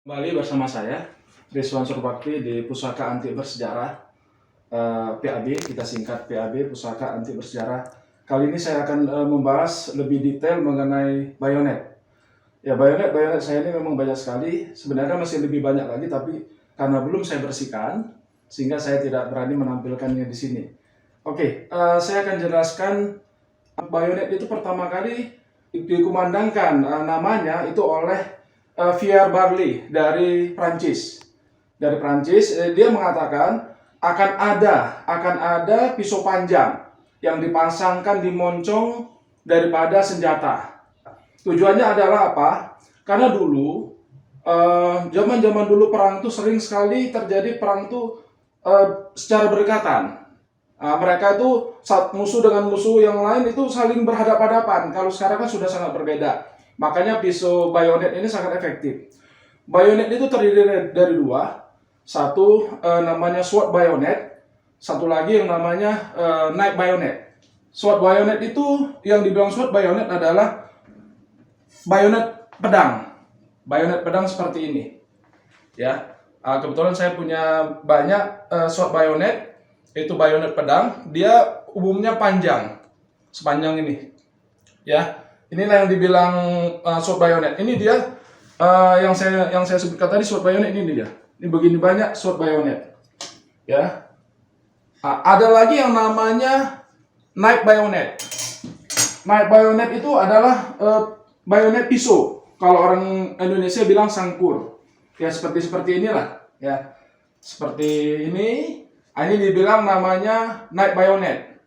Kembali bersama saya, Rizwan Surbakti di Pusaka Antik Bersejarah PAB, kita singkat PAB, Pusaka Antik Bersejarah. Kali ini saya akan membahas lebih detail mengenai bayonet. Ya, bayonet saya ini memang banyak sekali, sebenarnya masih lebih banyak lagi, tapi karena belum saya bersihkan, sehingga saya tidak berani menampilkannya di sini. Oke, saya akan jelaskan bayonet itu pertama kali dikumandangkan namanya itu oleh Pierre Barley dari Prancis. Dari Prancis, dia mengatakan akan ada pisau panjang yang dipasangkan di moncong daripada senjata. Tujuannya adalah apa? Karena dulu zaman-zaman dulu perang itu sering sekali terjadi perang itu secara berdekatan. Mereka itu musuh dengan musuh yang lain itu saling berhadapan-hadapan. Kalau sekarang kan sudah sangat berbeda. Makanya pisau bayonet ini sangat efektif. Bayonet itu terdiri dari dua. Satu namanya sword bayonet, satu lagi yang namanya knife bayonet. Sword bayonet itu yang dibilang sword bayonet adalah bayonet pedang. Bayonet pedang seperti ini. Ya. Kebetulan saya punya banyak sword bayonet. Itu bayonet pedang, dia umumnya panjang, sepanjang ini, ya. Inilah yang dibilang sword bayonet. Ini dia yang saya sebutkan tadi sword bayonet ini dia. Ini begini banyak sword bayonet, ya. Ada lagi yang namanya knife bayonet. Knife bayonet itu adalah bayonet pisau. Kalau orang Indonesia bilang sangkur, ya seperti inilah, ya. Seperti ini. Ini dibilang namanya knife bayonet,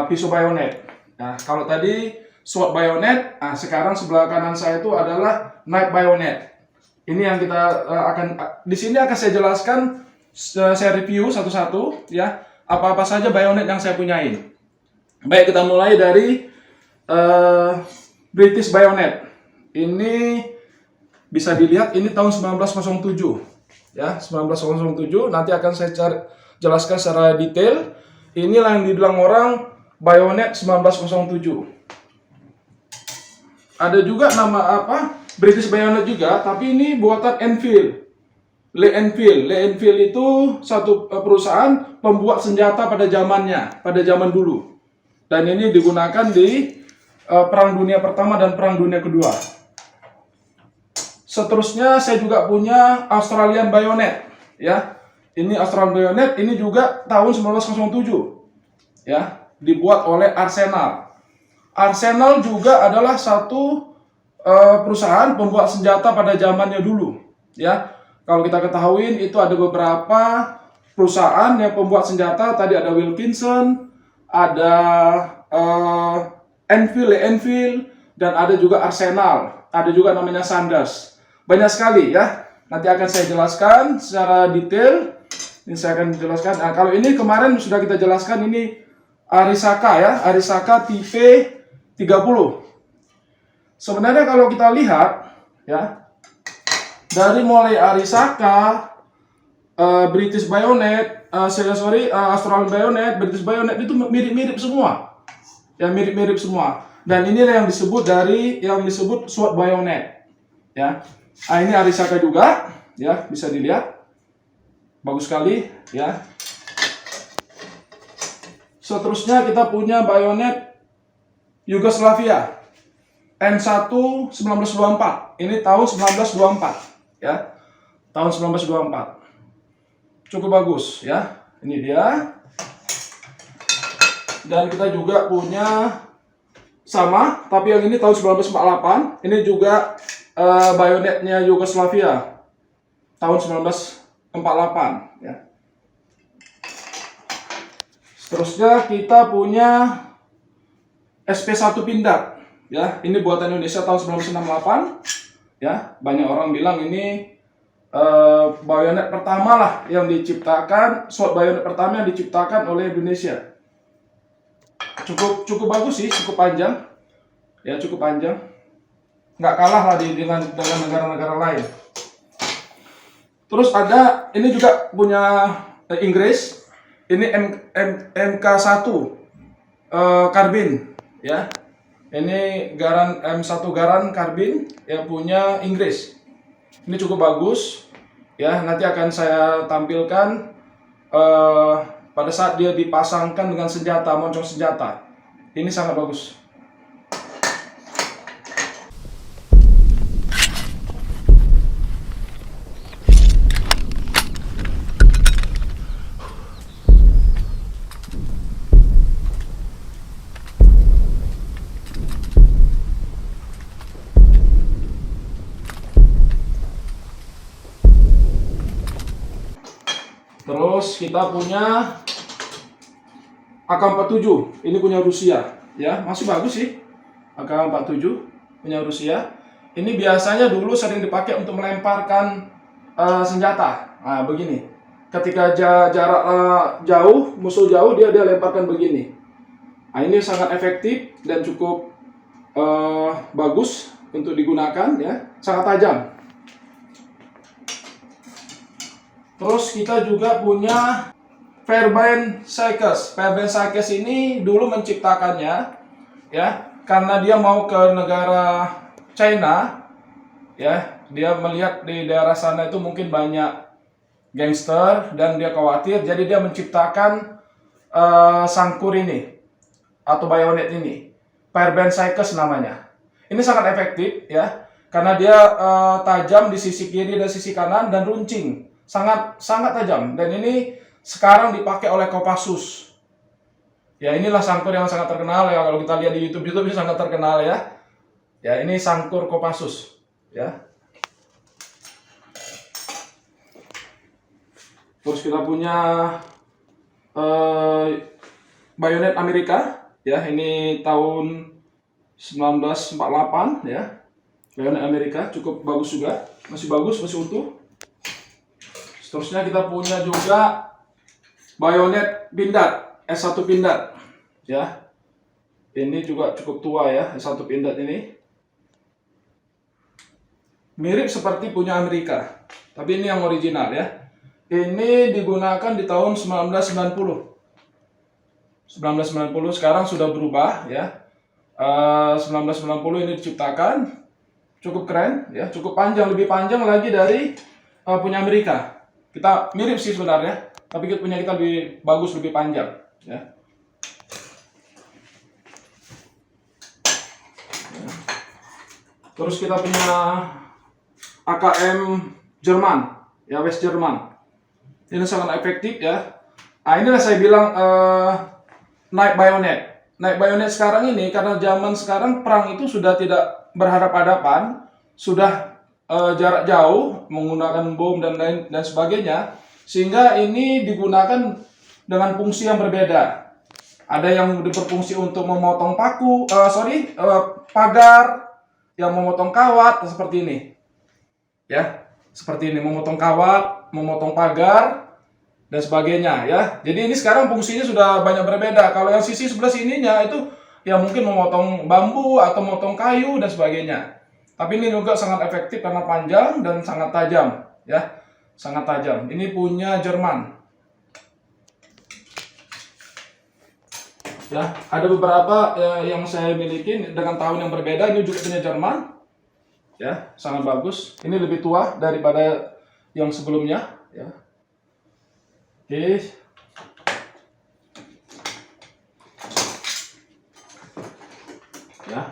pisau bayonet. Nah, kalau tadi sword bayonet, sekarang sebelah kanan saya itu adalah knife bayonet. Ini yang kita di sini akan saya jelaskan, saya review satu-satu, ya, apa-apa saja bayonet yang saya punyai. Baik, kita mulai dari British bayonet. Ini bisa dilihat, ini tahun 1907. Ya, 1907. Nanti akan saya jelaskan secara detail. Inilah yang dibilang orang bayonet 1907. Ada juga nama apa? British bayonet juga, tapi ini buatan Enfield. Lee Enfield itu satu perusahaan pembuat senjata pada zamannya, pada zaman dulu. Dan ini digunakan di Perang Dunia Pertama dan Perang Dunia Kedua. Seterusnya saya juga punya Australian bayonet, ya. Ini Australian bayonet, ini juga tahun 1907, ya, dibuat oleh Arsenal. Arsenal juga adalah satu perusahaan pembuat senjata pada zamannya dulu, ya. Kalau kita ketahui itu ada beberapa perusahaan yang pembuat senjata. Tadi ada Wilkinson, ada Enfield, dan ada juga Arsenal, ada juga namanya Sanders. Banyak sekali, ya. Nanti akan saya jelaskan secara detail. Ini saya akan jelaskan. Nah, kalau ini kemarin sudah kita jelaskan, ini Arisaka, ya, Arisaka tipe 30. Sebenarnya kalau kita lihat, ya, dari mulai Arisaka, British bayonet, Australian bayonet, British bayonet itu mirip-mirip semua, ya, mirip-mirip semua. Dan inilah yang disebut sword bayonet, ya. Ini Arisaka juga, ya, bisa dilihat, bagus sekali, ya. Seterusnya kita punya bayonet Yugoslavia N1 1924. Ini tahun 1924, ya, tahun 1924. Cukup bagus, ya. Ini dia. Dan kita juga punya sama, tapi yang ini tahun 1948. Ini juga bayonetnya Yugoslavia tahun 1948, ya. Seterusnya kita punya SP1 Pindad, ya. Ini buatan Indonesia tahun 1968, ya. Banyak orang bilang ini bayonet pertama lah yang diciptakan, sword bayonet pertama yang diciptakan oleh Indonesia. Cukup bagus sih, cukup panjang, ya, cukup panjang. Nggak kalah lah dengan negara-negara lain. Terus ada, ini juga punya Inggris. Ini MK1 karbin, ya. Ini M1 Garand karbin yang punya Inggris. Ini cukup bagus ya, nanti akan saya tampilkan pada saat dia dipasangkan dengan senjata, moncong senjata. Ini sangat bagus. Terus kita punya AK-47, ini punya Rusia, ya masih bagus sih. AK-47 punya Rusia. Ini biasanya dulu sering dipakai untuk melemparkan senjata. Nah begini, ketika jarak jauh, musuh jauh, dia lemparkan begini. Nah ini sangat efektif dan cukup bagus untuk digunakan, ya, sangat tajam. Terus kita juga punya Fairbairn Sykes. Fairbairn Sykes ini dulu menciptakannya, ya, karena dia mau ke negara China, ya, dia melihat di daerah sana itu mungkin banyak gangster dan dia khawatir, jadi dia menciptakan sangkur ini atau bayonet ini, Fairbairn Sykes namanya. Ini sangat efektif, ya, karena dia tajam di sisi kiri dan sisi kanan dan runcing. Sangat tajam, dan ini sekarang dipakai oleh Kopassus. Ya, inilah sangkur yang sangat terkenal ya, kalau kita lihat di YouTube ini sangat terkenal ya. Ya, ini sangkur Kopassus, ya. Terus kita punya bayonet Amerika, ya, ini tahun 1948 ya. Bayonet Amerika cukup bagus juga, masih bagus, masih utuh. Seterusnya kita punya juga bayonet Pindad, S1 Pindad, ya. Ini juga cukup tua ya, S1 Pindad ini. Mirip seperti punya Amerika, tapi ini yang original ya. Ini digunakan di tahun 1990. 1990, sekarang sudah berubah ya. 1990 ini diciptakan, cukup keren ya, cukup panjang, lebih panjang lagi dari punya Amerika. Kita mirip sih sebenarnya, tapi punya kita lebih bagus, lebih panjang, ya. Terus kita punya AKM Jerman, ya, West Jerman. Ini sangat efektif ya. Nah inilah saya bilang naik bayonet. Naik bayonet sekarang ini karena zaman sekarang perang itu sudah tidak berhadapan-hadapan, sudah jarak jauh, menggunakan bom dan lain dan sebagainya, sehingga ini digunakan dengan fungsi yang berbeda. Ada yang berfungsi untuk memotong pagar, yang memotong kawat seperti ini, ya, seperti ini, memotong kawat, memotong pagar dan sebagainya, ya. Jadi ini sekarang fungsinya sudah banyak berbeda. Kalau yang sisi sebelah sininya itu ya mungkin memotong bambu atau memotong kayu dan sebagainya. Tapi ini juga sangat efektif karena panjang dan sangat tajam, ya, sangat tajam. Ini punya Jerman. Ya, ada beberapa yang saya miliki dengan tahun yang berbeda. Ini juga punya Jerman, ya, sangat bagus. Ini lebih tua daripada yang sebelumnya, ya. Oke. Ya.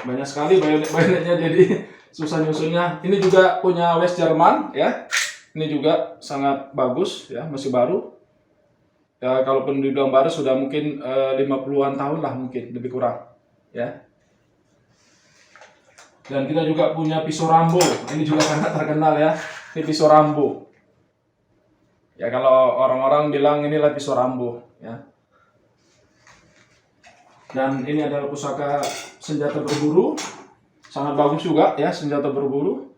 Banyak sekali bayonet-bayonetnya, jadi susah nyusunnya. Ini juga punya West Jerman ya. Ini juga sangat bagus ya, masih baru. Ya kalaupun dibilang baru sudah mungkin 50-an tahun lah, mungkin lebih kurang ya. Dan kita juga punya pisau Rambo. Ini juga sangat terkenal ya. Ini pisau Rambo. Ya kalau orang-orang bilang inilah pisau Rambo ya. Dan ini adalah pusaka senjata berburu, sangat bagus juga ya, senjata berburu,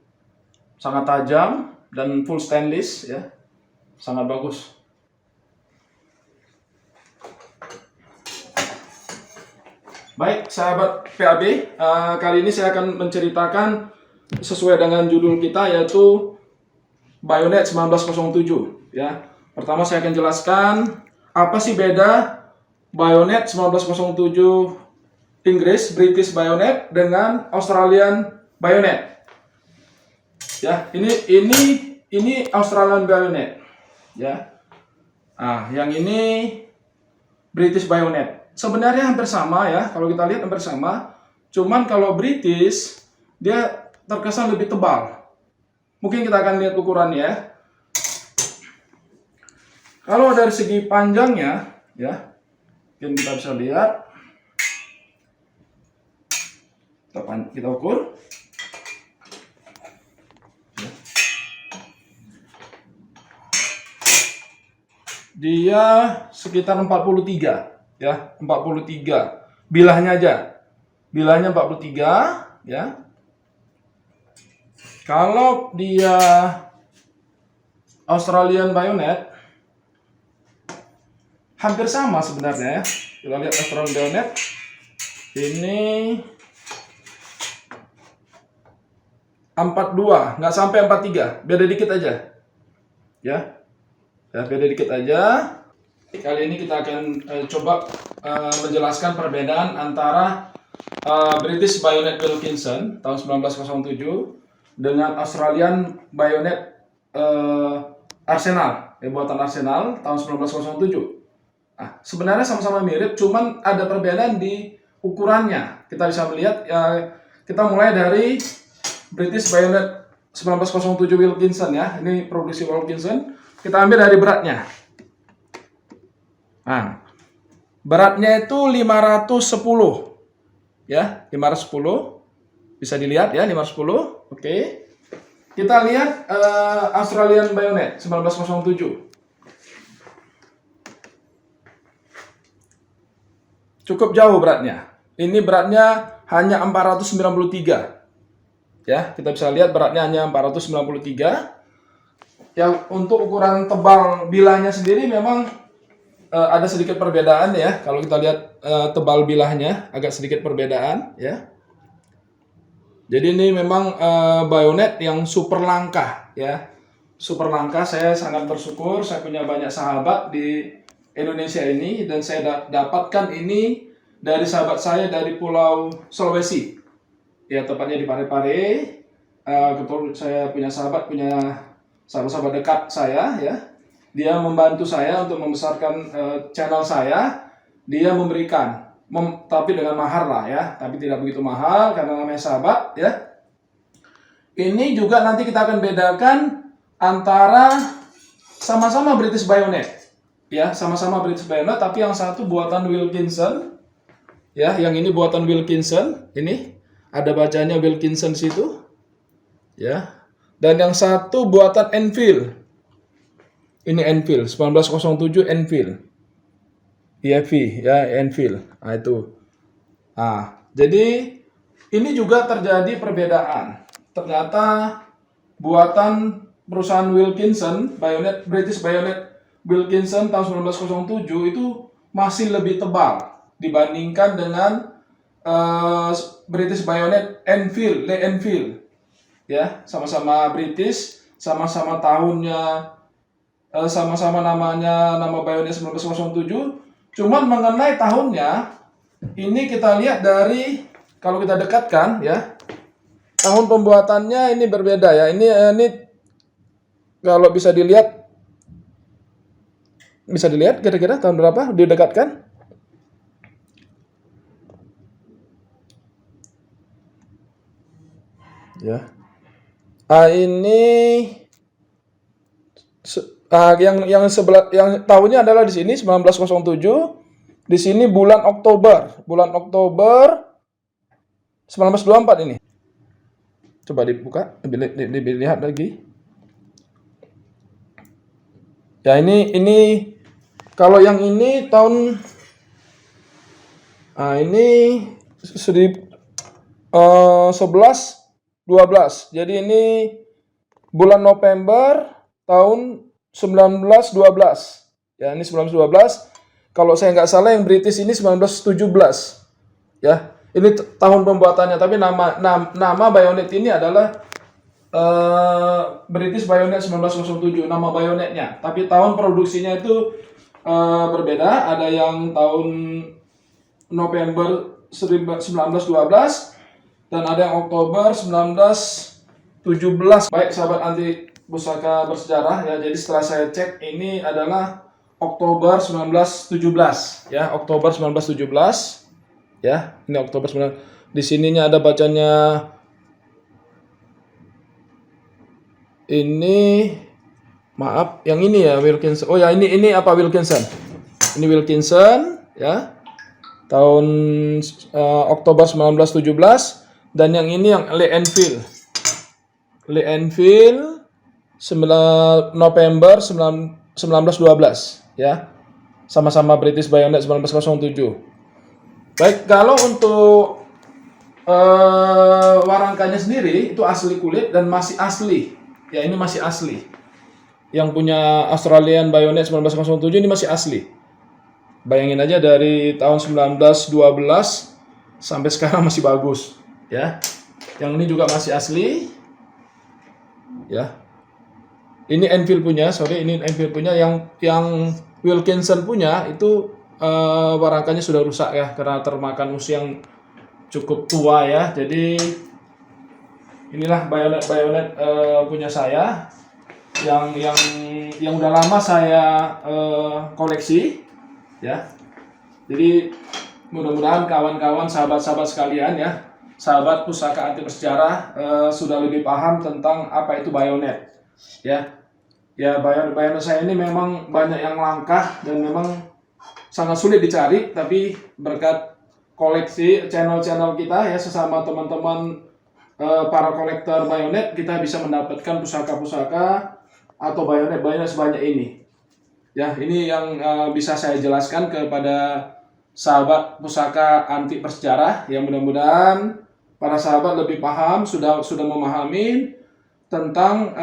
sangat tajam dan full stainless ya, sangat bagus. Baik sahabat PAB, kali ini saya akan menceritakan sesuai dengan judul kita, yaitu Bayonet 1907 ya. Pertama saya akan jelaskan apa sih beda Bayonet 1907 Inggris, British Bayonet dengan Australian Bayonet. Ya, ini Australian bayonet. Ya. Nah, yang ini British bayonet. Sebenarnya hampir sama ya, kalau kita lihat hampir sama. Cuman kalau British dia terkesan lebih tebal. Mungkin kita akan lihat ukurannya. Kalau dari segi panjangnya, ya, mungkin kita bisa lihat. Kita ukur. Dia sekitar 43, ya, 43. Bilahnya aja. Bilahnya 43, ya. Kalau dia Australian bayonet hampir sama sebenarnya ya. Kita lihat Australian bayonet. Ini 42, nggak sampai 43, beda dikit aja. Ya. Ya, beda dikit aja. Kali ini kita akan coba menjelaskan perbedaan antara British Bayonet Wilkinson tahun 1907 dengan Australian Bayonet Arsenal, buatan Arsenal tahun 1907. Nah, sebenarnya sama-sama mirip, cuman ada perbedaan di ukurannya. Kita bisa melihat, kita mulai dari British Bayonet 1907 Wilkinson ya. Ini produksi Wilkinson. Kita ambil dari beratnya. Nah, beratnya itu 510. Ya, 510. Bisa dilihat ya, 510. Oke. Kita lihat Australian Bayonet 1907. Cukup jauh beratnya. Ini beratnya hanya 493. Ya, kita bisa lihat beratnya hanya 493. Yang untuk ukuran tebal bilahnya sendiri memang ada sedikit perbedaan ya. Kalau kita lihat tebal bilahnya agak sedikit perbedaan ya. Jadi ini memang bayonet yang super langka ya. Super langka. Saya sangat bersyukur saya punya banyak sahabat di Indonesia ini, dan saya dapatkan ini dari sahabat saya dari Pulau Sulawesi. Ya, tepatnya di Parepare. Kebetulan saya punya sahabat dekat saya ya. Dia membantu saya untuk membesarkan channel saya. Dia memberikan, tapi dengan mahar lah ya, tapi tidak begitu mahal karena namanya sahabat ya. Ini juga nanti kita akan bedakan antara sama-sama British Bayonet. Ya, sama-sama British Bayonet, tapi yang satu buatan Wilkinson. Ya, yang ini buatan Wilkinson. Ini ada bacanya Wilkinson situ. Ya. Dan yang satu buatan Enfield. Ini Enfield 1907 Enfield. EFV ya, Enfield. Nah, itu. Nah, jadi ini juga terjadi perbedaan. Ternyata buatan perusahaan Wilkinson, British Bayonet Wilkinson tahun 1907 itu masih lebih tebal dibandingkan dengan British Bayonet Enfield, Enfield. Ya, sama-sama British, sama-sama tahunnya, sama-sama nama bayonet 1907. Cuman mengenai tahunnya, ini kita lihat dari, kalau kita dekatkan ya, tahun pembuatannya ini berbeda ya. Ini kalau bisa dilihat kira-kira tahun berapa didekatkan? Ya. Ini yang sebelah, yang tahunnya adalah di sini 1907. Di sini bulan Oktober 1924 ini. Coba dibuka, dilihat lagi. Ya, ini kalau yang ini tahun ini 11-12. Jadi ini bulan November tahun 1912. Ya, ini 1912. Kalau saya nggak salah yang British ini 1917. Ya, ini tahun pembuatannya, tapi nama bayonet ini adalah British Bayonet 1907, nama bayonetnya. Tapi tahun produksinya itu berbeda. Ada yang tahun November 1912 dan ada yang Oktober 1924. 17. Baik sahabat anti pusaka bersejarah ya. Jadi setelah saya cek ini adalah Oktober 1917 ya, Oktober 1917 ya. Ini Oktober 19. Di sininya ada bacanya ini, maaf, yang ini ya Wilkinson. Oh ya, ini apa Wilkinson? Ini Wilkinson ya. Tahun Oktober 1917 dan yang ini yang Lee Enfield. Lee Enfield 9 November 1912 ya. Sama-sama British Bayonet 1907. Baik, kalau untuk warangkanya sendiri itu asli kulit dan masih asli. Ya, ini masih asli. Yang punya Australian Bayonet 1907 ini masih asli. Bayangin aja dari tahun 1912 sampai sekarang masih bagus, ya. Yang ini juga masih asli. Ya. Ini Enfield punya, ini Enfield punya, yang Wilkinson punya itu warangkanya sudah rusak ya karena termakan usia yang cukup tua ya. Jadi inilah bayonet punya saya yang udah lama saya koleksi ya. Jadi mudah-mudahan kawan-kawan sahabat-sahabat sekalian ya, sahabat pusaka anti bersejarah sudah lebih paham tentang apa itu bayonet ya. Ya, bayonet saya ini memang banyak yang langka dan memang sangat sulit dicari, tapi berkat koleksi channel-channel kita ya, sesama teman-teman para kolektor bayonet, kita bisa mendapatkan pusaka-pusaka atau bayonet sebanyak ini. Ya, ini yang bisa saya jelaskan kepada sahabat pusaka anti bersejarah. Yang mudah-mudahan para sahabat lebih paham, sudah memahami tentang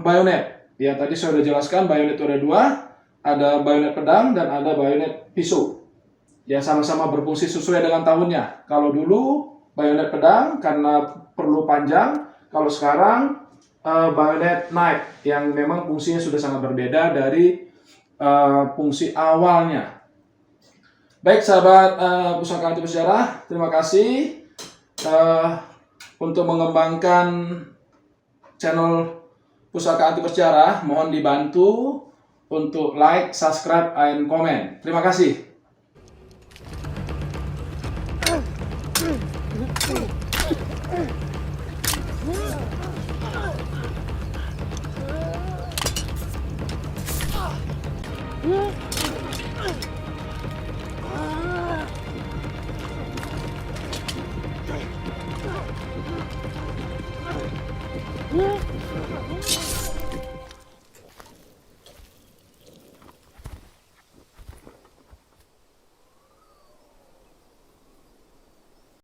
bayonet. Ya, tadi saya sudah jelaskan bayonet itu ada dua, ada bayonet pedang dan ada bayonet pisau. Ya, sama-sama berfungsi sesuai dengan tahunnya. Kalau dulu bayonet pedang karena perlu panjang, kalau sekarang bayonet knife yang memang fungsinya sudah sangat berbeda dari fungsi awalnya. Baik sahabat pusaka anti bersejarah, terima kasih untuk mengembangkan channel Pusaka Anti Bersejarah. Mohon dibantu untuk like, subscribe, and komen. Terima kasih. Yeah.